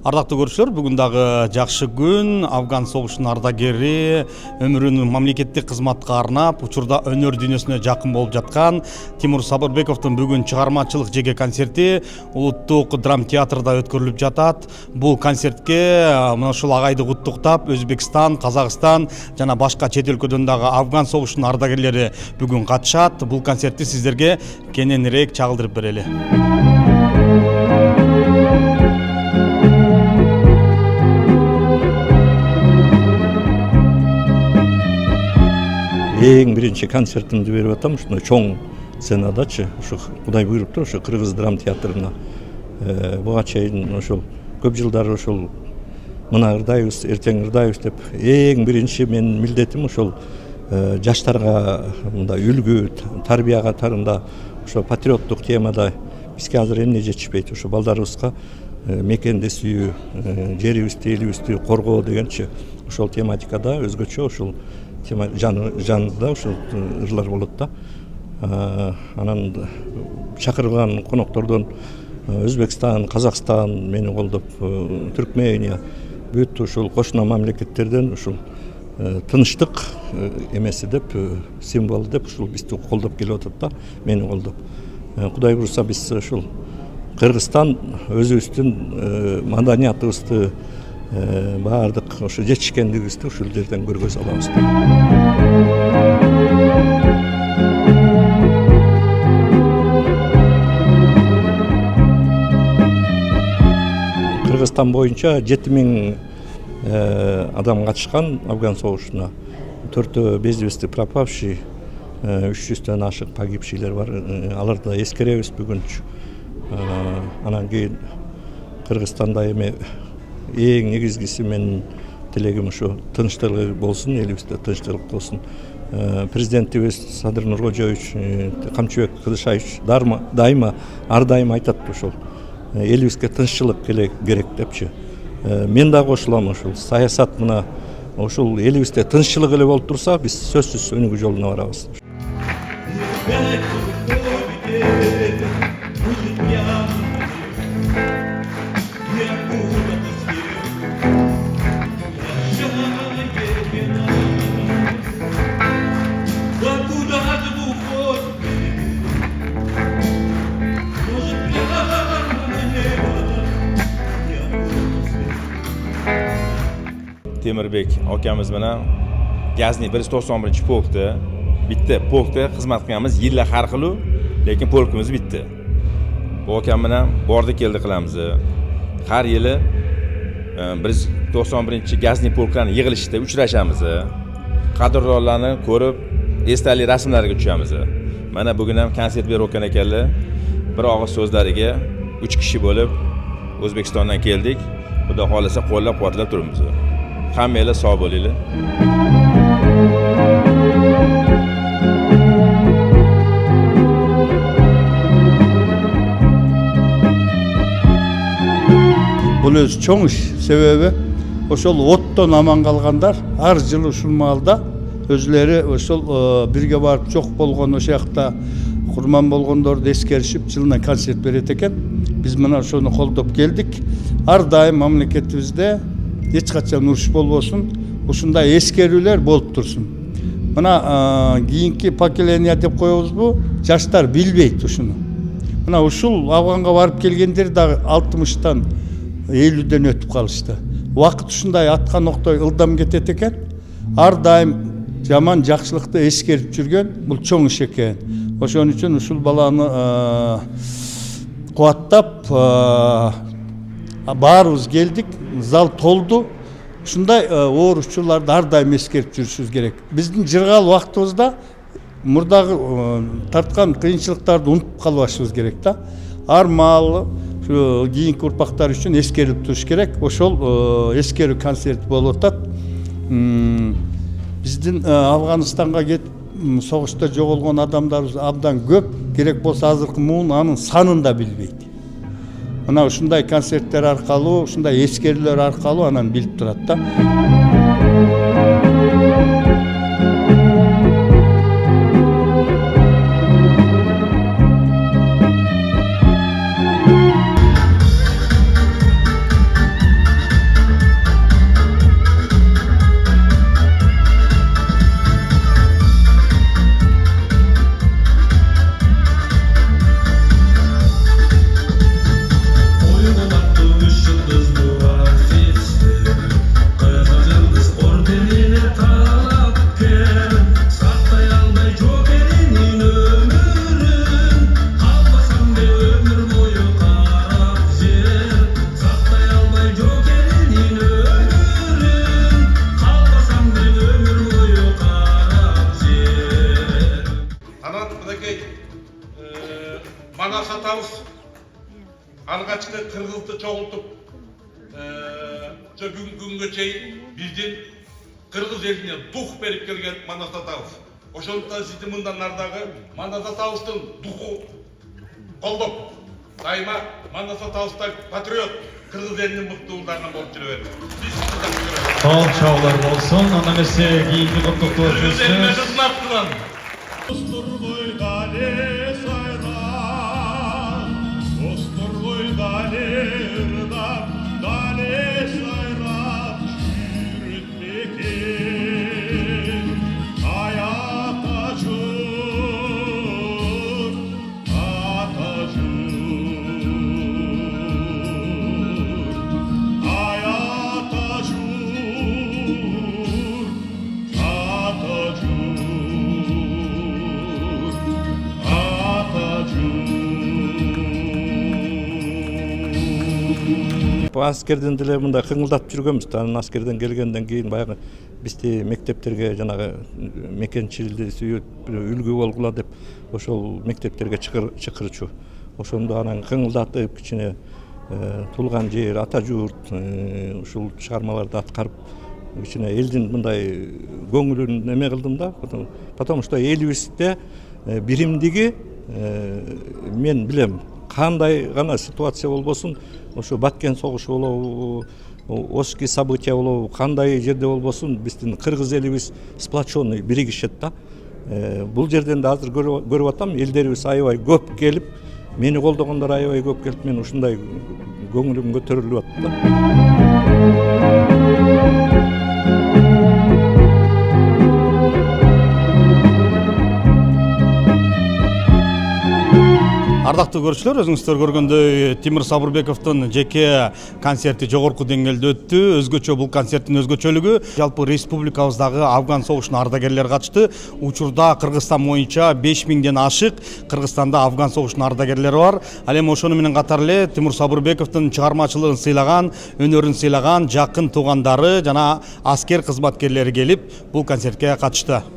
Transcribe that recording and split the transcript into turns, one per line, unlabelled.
Ардактуу көрүүчүлөр, бүгүн дагы жакшы күн. Афган согушунун ардагери, өмүрүн мамлекеттик кызматка арнап, учурда өнөр дүйнөсүнө жакын болуп жаткан Тимур Сабырбековдун бүгүн чыгармачылык жеке концерти Улуттук драм театрда өткөрүлүп жатат. Бул концертке мына ушул агайды куттуктап, Өзбекстан, Казакстан жана башка чет өлкөдөн дагы Афган согушунун ардагерлери бүгүн катышат. Бул концертти сиздерге кененирээк чагылдырып берели.
Эң биринчи концертимди берип атам ушундай чоң сценадачы, ушу Кудай буйруптур, ушу Кыргыз драм театрына. Буга чейин ошол көп жылдар ошол мына ырдайбыз, эртең ырдайбыз деп эң биринчи менин милдетим ошол жаштарга мындай үлгү, тарбия катарында ошо патриоттук темада бизге азыр эмне жетишпейт, ошо балдарыбызга мекенди сүйүү, жерибизди, элибизди коргоо дегенчи ошол тематикада өзгөчө ошол тема жанында ошол ырлар болот да. Анан чакырган коноктордон Өзбекстан, Казакстан мени колдоп, Түркмения бүт ошол кошуна мамлекеттерден ошол тынчтык эмеси деп, символ деп ушул бизди колдоп келип атат да, мени колдоп. Кудай буйруса биз ушул Кыргызстан өзүбүздүн маданиятыбызды баардык ошо жетишкендигибизди ушул жерден көргөзө алабыз. Кыргызстан боюнча 7000 адам катышкан Афган согушуна. 4 безвести пропавший, 300дөн ашык погибшийлер бар. Аларды эскеребиз бүгүнчү. Анан кийин Кыргызстанда эми эң негизгиси менин тилегим ушу тынчтык болсун, элибизде тынчтык болсун. Президентибиз Садыр Нуркожоевич Камчыбек Кыдышаевич дайыма ар дайым айтат ушул элибизге тынччылык керек депчи. Мен дагы кошулам, ушул саясат мына ушул элибизде тынччылык эле болуп турса, биз сөзсүз өнүгүү жолуна барабыз.
Temirbek akamiz bilan G'azni 191-polkda bitta polkda xizmat qilganmiz. Yillar har xil, lekin polkimiz bitta. Bu akam bilan bordi keldi qilamiz. Har yili 191-G'azni polklarini yig'ilishida uchrashamiz. Qadrdonlarni ko'rib, esdalik rasmlarga tushamiz. Mana bugun ham konsert berib o'tgan ekanlar. Bir og'iz so'zlariga 3 kishi bo'lib O'zbekistondan keldik. Xudo xolasa qo'llab-quvvatlab turibmiz. Hammanglar sog' bo'linglar.
Бул өз чоң иш, себеби ошол оттон аман калгандар ар жылы ушул маалда өзлөрү ошол бирге барып жок болгон ошол жакта курман болгондорду эскеришип жылына концерт берет экен. Биз мына ошону колдоп келдик. Ар дайым мамлекетибизде эч качан уруш болбосун, ушундай эскерүүлөр болуп турсун. Мына кийинки поколение деп коебузбу, жаштар билбейт ушуну. Мына ушул Афганга барып келгендер дагы 60тан 50ден өтүп калышты. Убакыт ушундай аткан октой ылдам кетет экен. Ар дайым жаман жакшылыкты эскерип жүргөн бул чоң иш экен. Ошон үчүн ушул баланы кубаттап баарыбыз келдик, зал толду. Ушундай ооручуларды ар дайым эскерип жүрүшүбүз керек. Биздин жыргал убактыбызда мурдагы тарткан кыйынчылыктарды унутуп калбашыбыз керек да. Ар маалы кийинки урпактар үчүн эскерип туруш керек. Ошол эскерүү концерти болуп атат. Биздин Афганистанга кетип согушта жоголгон адамдарыбыз абдан көп. Керек болсо азыркы муун анын санын да билбейт. Мына ушундай концерттер аркылуу, ушундай эскерүүлөр аркылуу анан билип турат да.
жакшы кыргызды чогултуп күнгө чейин биздин кыргыз элине дух берип келген Манас Атабов. Ошондуктан сизди мындан нардагы Манас Атабовдун духу колдоп, дайыма Манас Атабовдун патриот кыргыз элинин мыктууларынан болуп жүрө бериңиз. Биз сизди жакшы көрөбүз.
Sağ çağlar olsun. Ana mesele giyinli kutluklu
Kırgız eline
olsun.
kızmaptılan.
Askerden деле мындай кыңылдатып жүргөнбүз. Анан аскерден келгенден кийин баягы бизди мектептерге жанагы мекенчилди сүйөт үлгү болгула деп ошол мектептерге чакырчу. Ошондо анан кыңылдатып кичине тулган жер, ата журт ушул чыгармаларды аткарып кичине элдин мындай көңүлүн эме кылдым да. Потому что элибизде биримдиги мен билем. Кандай гана ситуация болбосун, ошо Баткен согушу болобу, Оски события болобу, кандай жерде болбосун, биздин кыргыз элибиз сплоченный биригишет да. Бул жерден да азыр көрүп атам, элдерибиз аябай көп келип, мени колдогондор аябай көп келип, мен ушундай көңүлүм көтөрүлүп атты.
Ардактуу көрүүчүлөр, өзүңүздөр көргөндөй Тимур Сабырбековдун жеке концерти жогорку деңгээлде өттү. Өзгөчө бул концерттин өзгөчөлүгү жалпы республикабыздагы Афган согушунун ардагерлери катышты. Учурда Кыргызстан боюнча 5000ден ашык Кыргызстанда Афган согушунун ардагерлери бар. Ал эми ошону менен катар эле Тимур Сабырбековдун чыгармачылыгын сыйлаган, өнөрүн сыйлаган жакын туугандары жана аскер кызматкерлери келип бул концертке катышты.